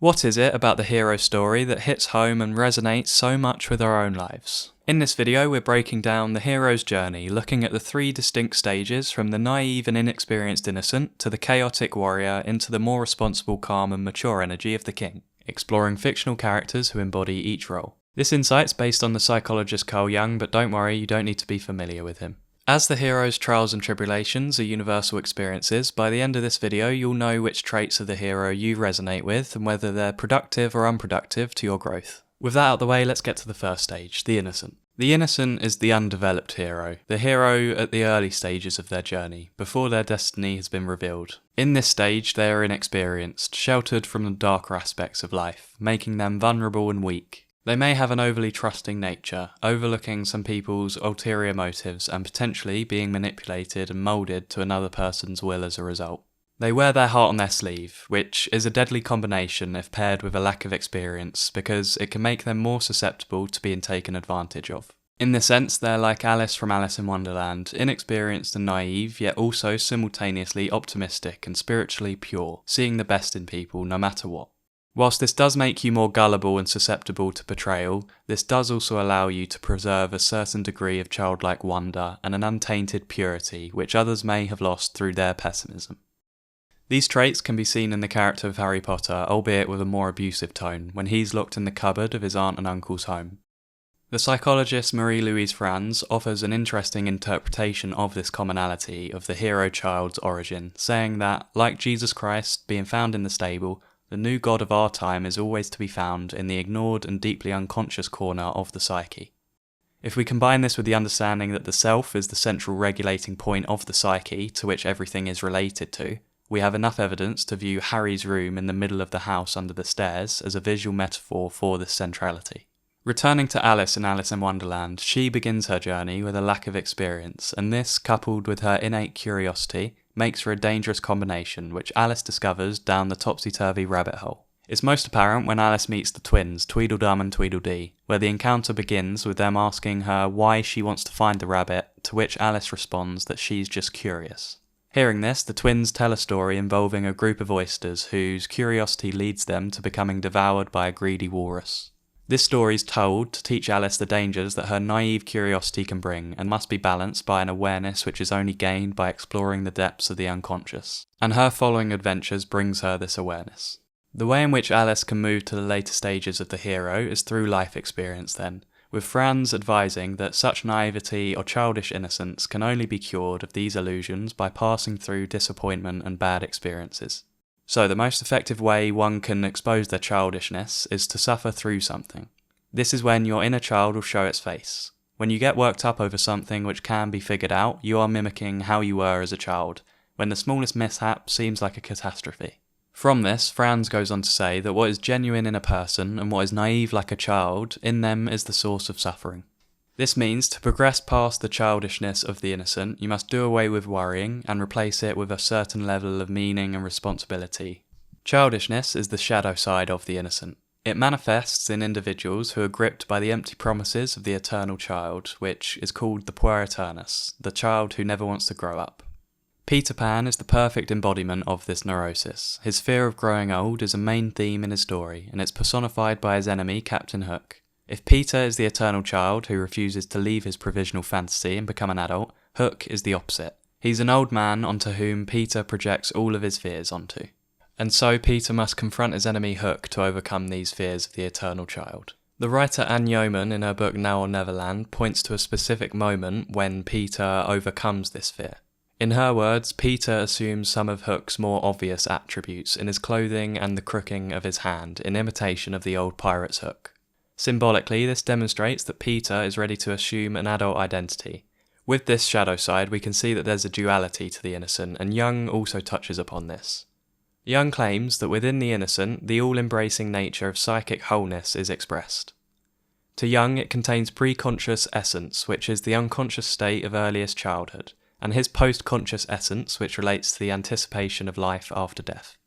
What is it about the hero story that hits home and resonates so much with our own lives? In this video, we're breaking down the hero's journey, looking at the 3 distinct stages from the naive and inexperienced innocent to the chaotic warrior into the more responsible, calm and mature energy of the king, exploring fictional characters who embody each role. This insight's based on the psychologist Carl Jung, but don't worry, you don't need to be familiar with him. As the hero's trials and tribulations are universal experiences, by the end of this video you'll know which traits of the hero you resonate with and whether they're productive or unproductive to your growth. With that out the way, let's get to the first stage, the innocent. The innocent is the undeveloped hero, the hero at the early stages of their journey, before their destiny has been revealed. In this stage they are inexperienced, sheltered from the darker aspects of life, making them vulnerable and weak. They may have an overly trusting nature, overlooking some people's ulterior motives and potentially being manipulated and moulded to another person's will as a result. They wear their heart on their sleeve, which is a deadly combination if paired with a lack of experience, because it can make them more susceptible to being taken advantage of. In this sense, they're like Alice from Alice in Wonderland, inexperienced and naive, yet also simultaneously optimistic and spiritually pure, seeing the best in people no matter what. Whilst this does make you more gullible and susceptible to betrayal, this does also allow you to preserve a certain degree of childlike wonder and an untainted purity which others may have lost through their pessimism. These traits can be seen in the character of Harry Potter, albeit with a more abusive tone, when he's locked in the cupboard of his aunt and uncle's home. The psychologist Marie-Louise Franz offers an interesting interpretation of this commonality of the hero-child's origin, saying that, like Jesus Christ being found in the stable, the new God of our time is always to be found in the ignored and deeply unconscious corner of the psyche. If we combine this with the understanding that the self is the central regulating point of the psyche to which everything is related to, we have enough evidence to view Harry's room in the middle of the house under the stairs as a visual metaphor for this centrality. Returning to Alice in Alice in Wonderland, she begins her journey with a lack of experience, and this, coupled with her innate curiosity, makes for a dangerous combination, which Alice discovers down the topsy-turvy rabbit hole. It's most apparent when Alice meets the twins, Tweedledum and Tweedledee, where the encounter begins with them asking her why she wants to find the rabbit, to which Alice responds that she's just curious. Hearing this, the twins tell a story involving a group of oysters whose curiosity leads them to becoming devoured by a greedy walrus. This story is told to teach Alice the dangers that her naive curiosity can bring and must be balanced by an awareness which is only gained by exploring the depths of the unconscious. And her following adventures brings her this awareness. The way in which Alice can move to the later stages of the hero is through life experience then, with Franz advising that such naivety or childish innocence can only be cured of these illusions by passing through disappointment and bad experiences. So the most effective way one can expose their childishness is to suffer through something. This is when your inner child will show its face. When you get worked up over something which can be figured out, you are mimicking how you were as a child, when the smallest mishap seems like a catastrophe. From this, Franz goes on to say that what is genuine in a person and what is naive like a child, in them is the source of suffering. This means to progress past the childishness of the innocent, you must do away with worrying and replace it with a certain level of meaning and responsibility. Childishness is the shadow side of the innocent. It manifests in individuals who are gripped by the empty promises of the eternal child, which is called the puer aeternus, the child who never wants to grow up. Peter Pan is the perfect embodiment of this neurosis. His fear of growing old is a main theme in his story, and it's personified by his enemy, Captain Hook. If Peter is the eternal child who refuses to leave his provisional fantasy and become an adult, Hook is the opposite. He's an old man onto whom Peter projects all of his fears onto. And so Peter must confront his enemy Hook to overcome these fears of the eternal child. The writer Anne Yeoman in her book Now or Neverland points to a specific moment when Peter overcomes this fear. In her words, Peter assumes some of Hook's more obvious attributes in his clothing and the crooking of his hand in imitation of the old pirate's Hook. Symbolically, this demonstrates that Peter is ready to assume an adult identity. With this shadow side, we can see that there's a duality to the innocent, and Jung also touches upon this. Jung claims that within the innocent, the all-embracing nature of psychic wholeness is expressed. To Jung, it contains pre-conscious essence, which is the unconscious state of earliest childhood, and his post-conscious essence, which relates to the anticipation of life after death.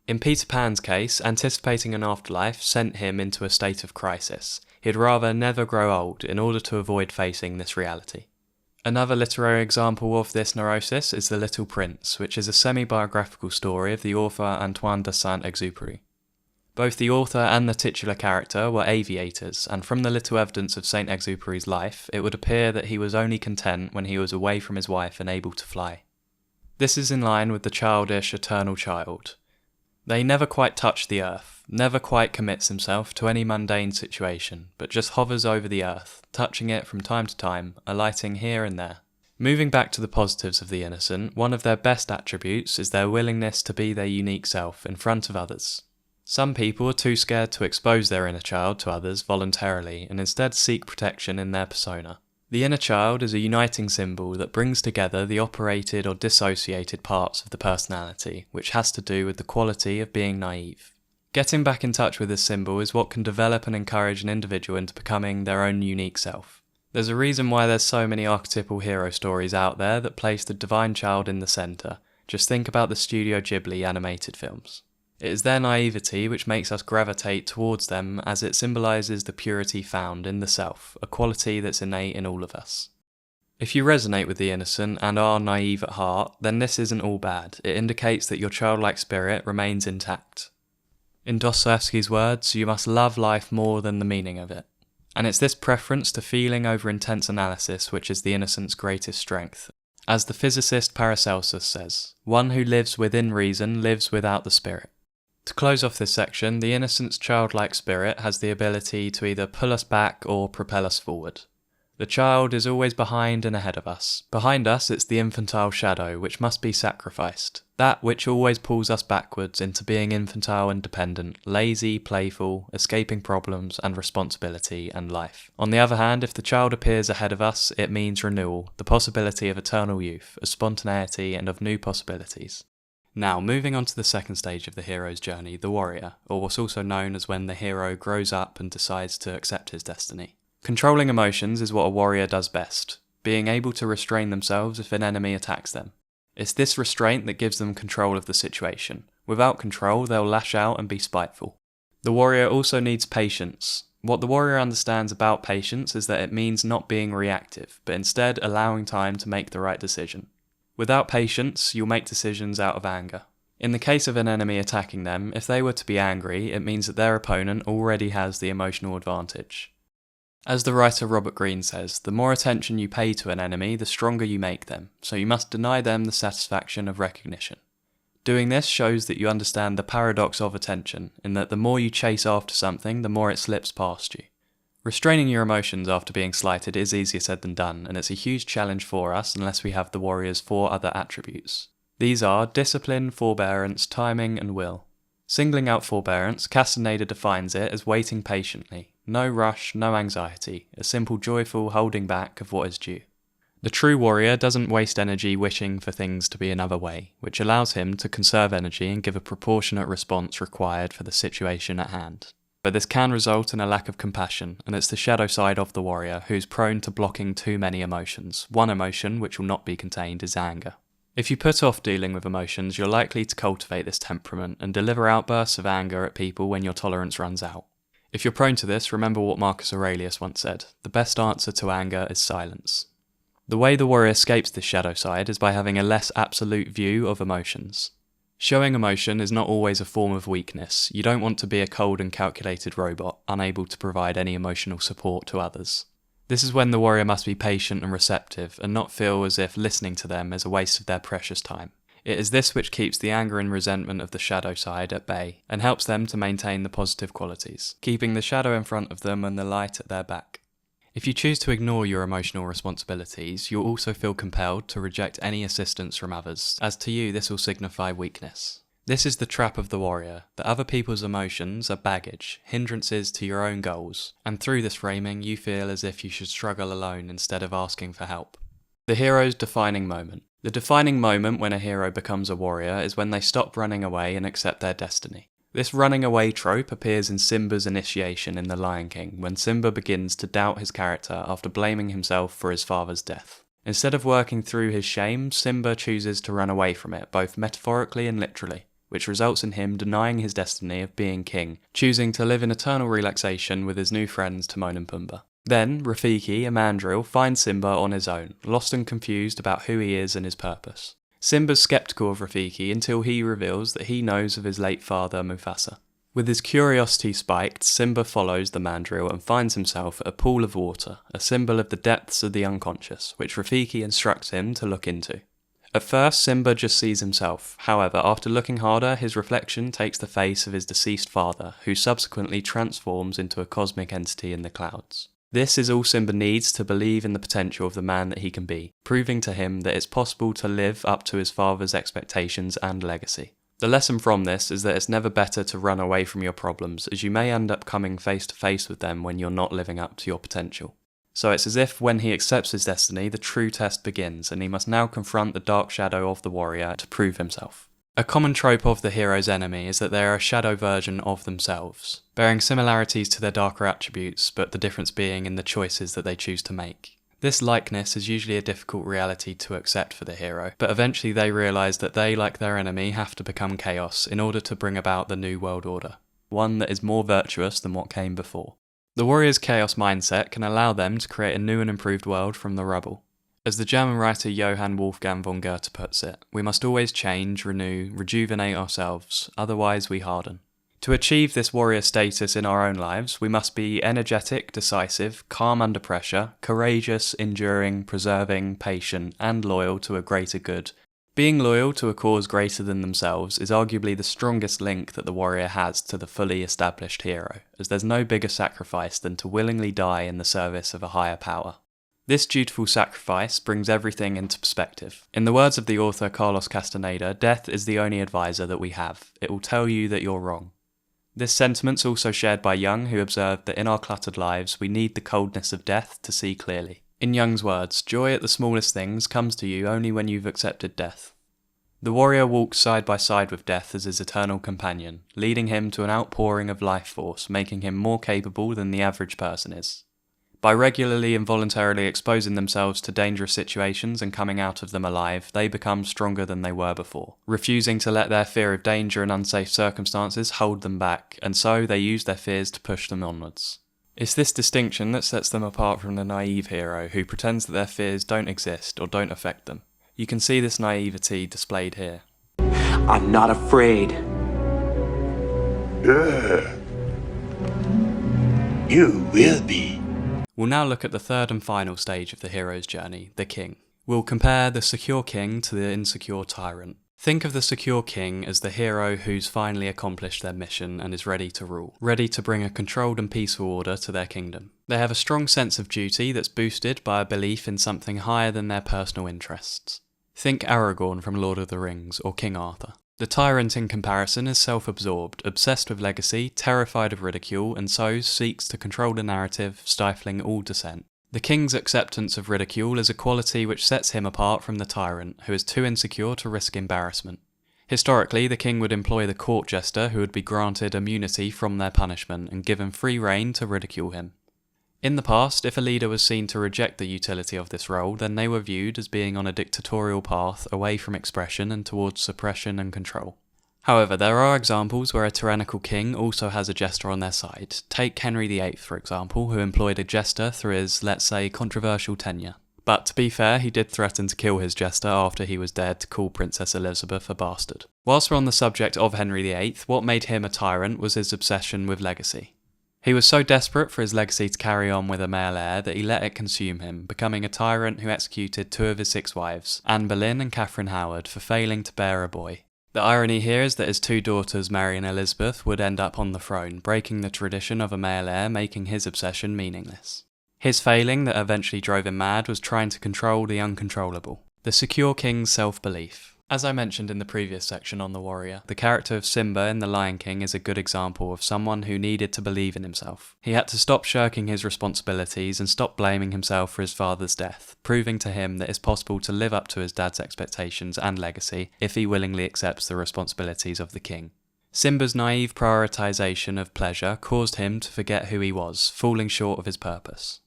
In Peter Pan's case, anticipating an afterlife sent him into a state of crisis. He'd rather never grow old in order to avoid facing this reality. Another literary example of this neurosis is The Little Prince, which is a semi-biographical story of the author Antoine de Saint-Exupéry. Both the author and the titular character were aviators, and from the little evidence of Saint Exupéry's life, it would appear that he was only content when he was away from his wife and able to fly. This is in line with the childish, eternal child. They never quite touch the earth, never quite commits himself to any mundane situation, but just hovers over the earth, touching it from time to time, alighting here and there. Moving back to the positives of the innocent, one of their best attributes is their willingness to be their unique self in front of others. Some people are too scared to expose their inner child to others voluntarily and instead seek protection in their persona. The inner child is a uniting symbol that brings together the operated or dissociated parts of the personality, which has to do with the quality of being naive. Getting back in touch with this symbol is what can develop and encourage an individual into becoming their own unique self. There's a reason why there's so many archetypal hero stories out there that place the divine child in the centre. Just think about the Studio Ghibli animated films. It is their naivety which makes us gravitate towards them, as it symbolises the purity found in the self, a quality that's innate in all of us. If you resonate with the innocent and are naive at heart, then this isn't all bad. It indicates that your childlike spirit remains intact. In Dostoevsky's words, you must love life more than the meaning of it. And it's this preference to feeling over intense analysis which is the innocent's greatest strength. As the physicist Paracelsus says, one who lives within reason lives without the spirit. To close off this section, the innocent's childlike spirit has the ability to either pull us back or propel us forward. The child is always behind and ahead of us. Behind us, it's the infantile shadow, which must be sacrificed. That which always pulls us backwards into being infantile and dependent, lazy, playful, escaping problems and responsibility and life. On the other hand, if the child appears ahead of us, it means renewal, the possibility of eternal youth, of spontaneity and of new possibilities. Now, moving on to the second stage of the hero's journey, the warrior, or what's also known as when the hero grows up and decides to accept his destiny. Controlling emotions is what a warrior does best, being able to restrain themselves if an enemy attacks them. It's this restraint that gives them control of the situation. Without control, they'll lash out and be spiteful. The warrior also needs patience. What the warrior understands about patience is that it means not being reactive, but instead allowing time to make the right decision. Without patience, you'll make decisions out of anger. In the case of an enemy attacking them, if they were to be angry, it means that their opponent already has the emotional advantage. As the writer Robert Greene says, the more attention you pay to an enemy, the stronger you make them, so you must deny them the satisfaction of recognition. Doing this shows that you understand the paradox of attention, in that the more you chase after something, the more it slips past you. Restraining your emotions after being slighted is easier said than done, and it's a huge challenge for us unless we have the warrior's 4 other attributes. These are discipline, forbearance, timing, and will. Singling out forbearance, Castaneda defines it as waiting patiently. No rush, no anxiety, a simple joyful holding back of what is due. The true warrior doesn't waste energy wishing for things to be another way, which allows him to conserve energy and give a proportionate response required for the situation at hand. But this can result in a lack of compassion, and it's the shadow side of the warrior who's prone to blocking too many emotions. One emotion which will not be contained is anger. If you put off dealing with emotions, you're likely to cultivate this temperament and deliver outbursts of anger at people when your tolerance runs out. If you're prone to this, remember what Marcus Aurelius once said, the best answer to anger is silence. The way the warrior escapes this shadow side is by having a less absolute view of emotions. Showing emotion is not always a form of weakness. You don't want to be a cold and calculated robot, unable to provide any emotional support to others. This is when the warrior must be patient and receptive, and not feel as if listening to them is a waste of their precious time. It is this which keeps the anger and resentment of the shadow side at bay, and helps them to maintain the positive qualities, keeping the shadow in front of them and the light at their back. If you choose to ignore your emotional responsibilities, you'll also feel compelled to reject any assistance from others, as to you this will signify weakness. This is the trap of the warrior, that other people's emotions are baggage, hindrances to your own goals, and through this framing you feel as if you should struggle alone instead of asking for help. The hero's defining moment. The defining moment when a hero becomes a warrior is when they stop running away and accept their destiny. This running away trope appears in Simba's initiation in The Lion King, when Simba begins to doubt his character after blaming himself for his father's death. Instead of working through his shame, Simba chooses to run away from it, both metaphorically and literally, which results in him denying his destiny of being king, choosing to live in eternal relaxation with his new friends Timon and Pumbaa. Then, Rafiki, a mandrill, finds Simba on his own, lost and confused about who he is and his purpose. Simba's skeptical of Rafiki until he reveals that he knows of his late father Mufasa. With his curiosity spiked, Simba follows the mandrill and finds himself at a pool of water, a symbol of the depths of the unconscious, which Rafiki instructs him to look into. At first, Simba just sees himself. However, after looking harder, his reflection takes the face of his deceased father, who subsequently transforms into a cosmic entity in the clouds. This is all Simba needs to believe in the potential of the man that he can be, proving to him that it's possible to live up to his father's expectations and legacy. The lesson from this is that it's never better to run away from your problems, as you may end up coming face to face with them when you're not living up to your potential. So it's as if when he accepts his destiny, the true test begins, and he must now confront the dark shadow of the warrior to prove himself. A common trope of the hero's enemy is that they are a shadow version of themselves, bearing similarities to their darker attributes, but the difference being in the choices that they choose to make. This likeness is usually a difficult reality to accept for the hero, but eventually they realise that they, like their enemy, have to become chaos in order to bring about the new world order, one that is more virtuous than what came before. The warrior's chaos mindset can allow them to create a new and improved world from the rubble. As the German writer Johann Wolfgang von Goethe puts it, we must always change, renew, rejuvenate ourselves, otherwise we harden. To achieve this warrior status in our own lives, we must be energetic, decisive, calm under pressure, courageous, enduring, preserving, patient, and loyal to a greater good. Being loyal to a cause greater than themselves is arguably the strongest link that the warrior has to the fully established hero, as there's no bigger sacrifice than to willingly die in the service of a higher power. This dutiful sacrifice brings everything into perspective. In the words of the author Carlos Castaneda, death is the only advisor that we have. It will tell you that you're wrong. This sentiment's also shared by Jung, who observed that in our cluttered lives we need the coldness of death to see clearly. In Jung's words, joy at the smallest things comes to you only when you've accepted death. The warrior walks side by side with death as his eternal companion, leading him to an outpouring of life force, making him more capable than the average person is. By regularly and voluntarily exposing themselves to dangerous situations and coming out of them alive, they become stronger than they were before, refusing to let their fear of danger and unsafe circumstances hold them back, and so they use their fears to push them onwards. It's this distinction that sets them apart from the naive hero who pretends that their fears don't exist or don't affect them. You can see this naivety displayed here. I'm not afraid. You will be. We'll now look at the third and final stage of the hero's journey, the king. We'll compare the secure king to the insecure tyrant. Think of the secure king as the hero who's finally accomplished their mission and is ready to rule, ready to bring a controlled and peaceful order to their kingdom. They have a strong sense of duty that's boosted by a belief in something higher than their personal interests. Think Aragorn from Lord of the Rings or King Arthur. The tyrant in comparison is self-absorbed, obsessed with legacy, terrified of ridicule, and so seeks to control the narrative, stifling all dissent. The king's acceptance of ridicule is a quality which sets him apart from the tyrant, who is too insecure to risk embarrassment. Historically, the king would employ the court jester who would be granted immunity from their punishment and given free rein to ridicule him. In the past, if a leader was seen to reject the utility of this role, then they were viewed as being on a dictatorial path away from expression and towards suppression and control. However, there are examples where a tyrannical king also has a jester on their side. Take Henry VIII, for example, who employed a jester through his, let's say, controversial tenure. But to be fair, he did threaten to kill his jester after he was dared to call Princess Elizabeth a bastard. Whilst we're on the subject of Henry VIII, what made him a tyrant was his obsession with legacy. He was so desperate for his legacy to carry on with a male heir that he let it consume him, becoming a tyrant who executed 2 of his 6 wives, Anne Boleyn and Catherine Howard, for failing to bear a boy. The irony here is that his 2 daughters, Mary and Elizabeth, would end up on the throne, breaking the tradition of a male heir, making his obsession meaningless. His failing that eventually drove him mad was trying to control the uncontrollable. The secure king's self-belief. As I mentioned in the previous section on the warrior, the character of Simba in The Lion King is a good example of someone who needed to believe in himself. He had to stop shirking his responsibilities and stop blaming himself for his father's death, proving to him that it's possible to live up to his dad's expectations and legacy if he willingly accepts the responsibilities of the king. Simba's naive prioritization of pleasure caused him to forget who he was, falling short of his purpose.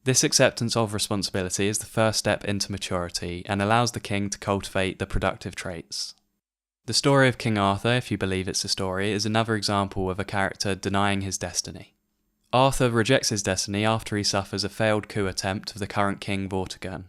This acceptance of responsibility is the first step into maturity and allows the king to cultivate the productive traits. The story of King Arthur, if you believe it's a story, is another example of a character denying his destiny. Arthur rejects his destiny after he suffers a failed coup attempt of the current king Vortigern.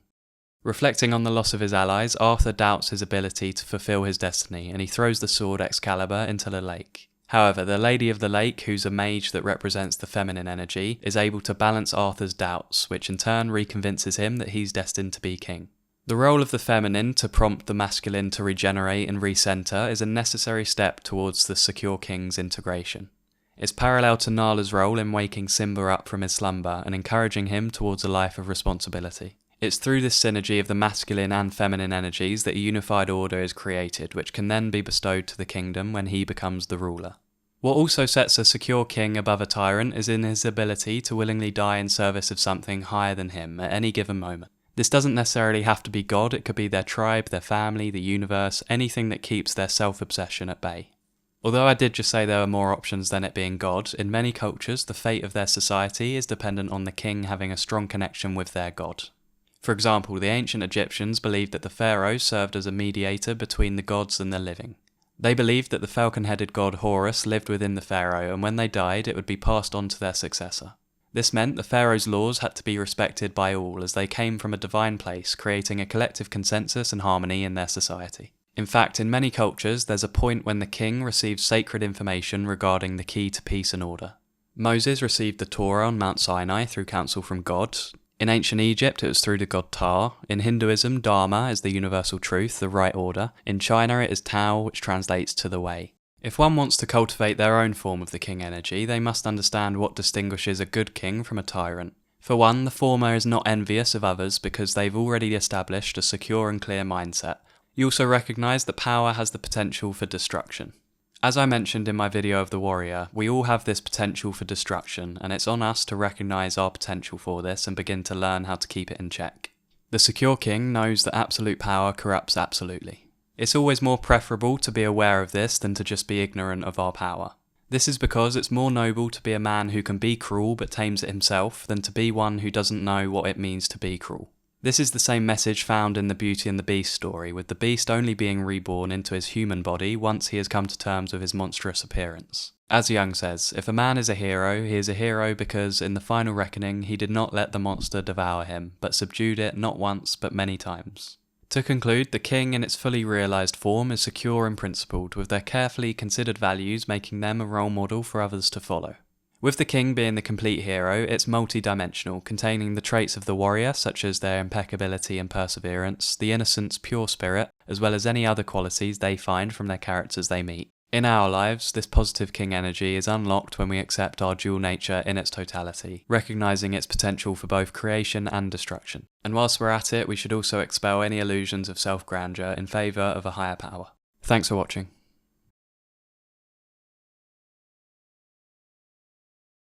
Reflecting on the loss of his allies, Arthur doubts his ability to fulfill his destiny and he throws the sword Excalibur into the lake. However, the Lady of the Lake, who's a mage that represents the feminine energy, is able to balance Arthur's doubts, which in turn reconvinces him that he's destined to be king. The role of the feminine to prompt the masculine to regenerate and recenter is a necessary step towards the secure king's integration. It's parallel to Nala's role in waking Simba up from his slumber and encouraging him towards a life of responsibility. It's through this synergy of the masculine and feminine energies that a unified order is created, which can then be bestowed to the kingdom when he becomes the ruler. What also sets a secure king above a tyrant is in his ability to willingly die in service of something higher than him at any given moment. This doesn't necessarily have to be God, it could be their tribe, their family, the universe, anything that keeps their self-obsession at bay. Although I did just say there are more options than it being God, in many cultures the fate of their society is dependent on the king having a strong connection with their god. For example, the ancient Egyptians believed that the pharaoh served as a mediator between the gods and the living. They believed that the falcon-headed god Horus lived within the pharaoh, and when they died it would be passed on to their successor. This meant the pharaoh's laws had to be respected by all as they came from a divine place, creating a collective consensus and harmony in their society. In fact, in many cultures there's a point when the king receives sacred information regarding the key to peace and order. Moses received the Torah on Mount Sinai through counsel from God. In ancient Egypt it was through the god Ptah. In Hinduism, Dharma is the universal truth, the right order. In China it is Tao, which translates to the way. If one wants to cultivate their own form of the king energy, they must understand what distinguishes a good king from a tyrant. For one, the former is not envious of others because they've already established a secure and clear mindset. You also recognise that power has the potential for destruction. As I mentioned in my video of the warrior, we all have this potential for destruction, and it's on us to recognise our potential for this and begin to learn how to keep it in check. The secure king knows that absolute power corrupts absolutely. It's always more preferable to be aware of this than to just be ignorant of our power. This is because it's more noble to be a man who can be cruel but tames it himself than to be one who doesn't know what it means to be cruel. This is the same message found in the Beauty and the Beast story, with the beast only being reborn into his human body once he has come to terms with his monstrous appearance. As Jung says, if a man is a hero, he is a hero because in the final reckoning he did not let the monster devour him, but subdued it not once but many times. To conclude, the king in its fully realised form is secure and principled, with their carefully considered values making them a role model for others to follow. With the king being the complete hero, it's multi-dimensional, containing the traits of the warrior, such as their impeccability and perseverance, the innocent's pure spirit, as well as any other qualities they find from their characters they meet. In our lives, this positive king energy is unlocked when we accept our dual nature in its totality, recognising its potential for both creation and destruction. And whilst we're at it, we should also expel any illusions of self-grandeur in favour of a higher power. Thanks for watching.